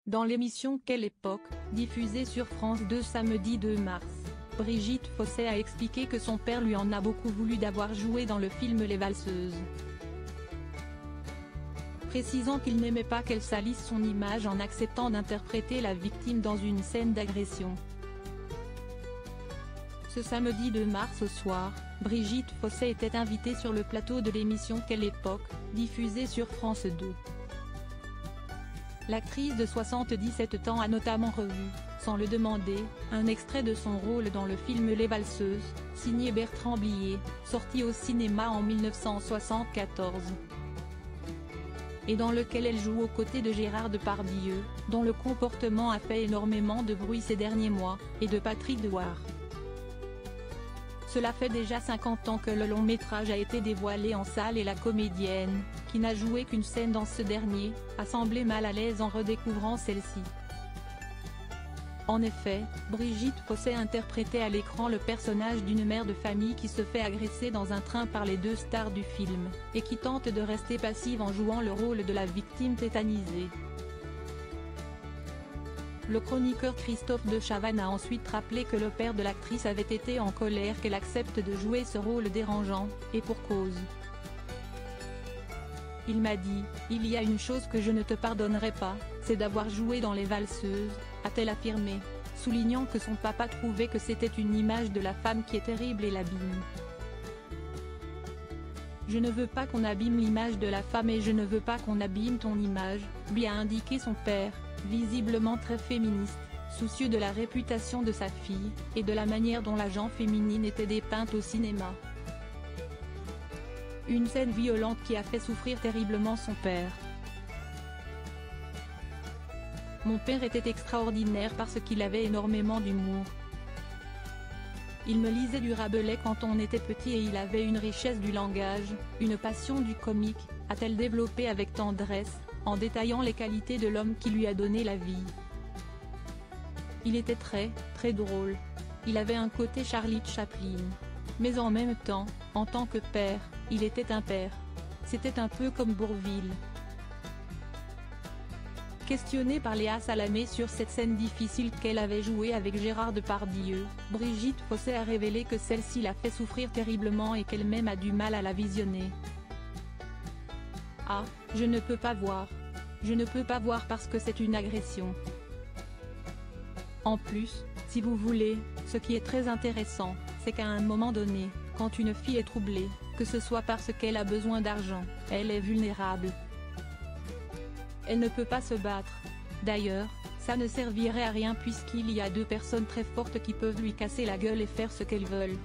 Dans l'émission Quelle époque, diffusée sur France 2 samedi 2 mars, Brigitte Fossey a expliqué que son père lui en a beaucoup voulu d'avoir joué dans le film Les Valseuses, précisant qu'il n'aimait pas qu'elle salisse son image en acceptant d'interpréter la victime dans une scène d'agression. Ce samedi 2 mars au soir, Brigitte Fossey était invitée sur le plateau de l'émission Quelle époque, diffusée sur France 2. L'actrice de 77 ans a notamment revu, sans le demander, un extrait de son rôle dans le film Les Valseuses, signé Bertrand Blier, sorti au cinéma en 1974. Et dans lequel elle joue aux côtés de Gérard Depardieu, dont le comportement a fait énormément de bruit ces derniers mois, et de Patrick Douar. Cela fait déjà 50 ans que le long métrage a été dévoilé en salle et la comédienne, qui n'a joué qu'une scène dans ce dernier, a semblé mal à l'aise en redécouvrant celle-ci. En effet, Brigitte Fossey interprétait à l'écran le personnage d'une mère de famille qui se fait agresser dans un train par les deux stars du film, et qui tente de rester passive en jouant le rôle de la victime tétanisée. Le chroniqueur Christophe de Chavannes a ensuite rappelé que le père de l'actrice avait été en colère qu'elle accepte de jouer ce rôle dérangeant, et pour cause. Il m'a dit, il y a une chose que je ne te pardonnerai pas, c'est d'avoir joué dans Les Valseuses, a-t-elle affirmé, soulignant que son papa trouvait que c'était une image de la femme qui est terrible et l'abîme. Je ne veux pas qu'on abîme l'image de la femme et je ne veux pas qu'on abîme ton image, lui a indiqué son père, visiblement très féministe, soucieux de la réputation de sa fille, et de la manière dont la gent féminine était dépeinte au cinéma. Une scène violente qui a fait souffrir terriblement son père. Mon père était extraordinaire parce qu'il avait énormément d'humour. Il me lisait du Rabelais quand on était petit et il avait une richesse du langage, une passion du comique, a-t-elle développé avec tendresse, en détaillant les qualités de l'homme qui lui a donné la vie. Il était très drôle. Il avait un côté Charlie Chaplin. Mais en même temps, en tant que père, il était un père. C'était un peu comme Bourvil. Questionnée par Léa Salamé sur cette scène difficile qu'elle avait jouée avec Gérard Depardieu, Brigitte Fossey a révélé que celle-ci l'a fait souffrir terriblement et qu'elle-même a du mal à la visionner. Ah, je ne peux pas voir. Je ne peux pas voir parce que c'est une agression. En plus, si vous voulez, ce qui est très intéressant, c'est qu'à un moment donné, quand une fille est troublée, que ce soit parce qu'elle a besoin d'argent, elle est vulnérable. Elle ne peut pas se battre. D'ailleurs, ça ne servirait à rien puisqu'il y a deux personnes très fortes qui peuvent lui casser la gueule et faire ce qu'elles veulent.